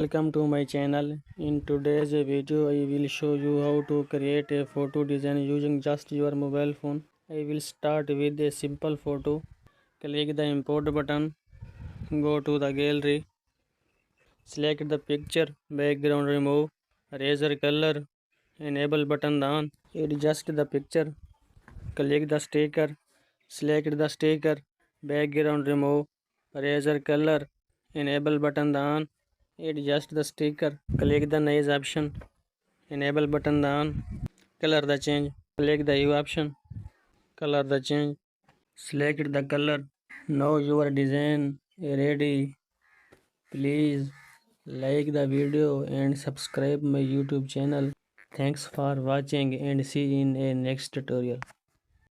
Welcome to my channel. In today's video I will show you how to create a photo design using just your mobile phone. I will start with a simple photo. Click the import button, go to the gallery, select the picture, background remove, eraser color, enable button on, adjust the picture, click the sticker, select the sticker, background remove, eraser color, enable button on, adjust the sticker, click the noise option, enable button on, color the change, click the hue option, color the change, select the color. Now your design ready. Please like the video and subscribe my YouTube channel. Thanks for watching and see you in a next tutorial.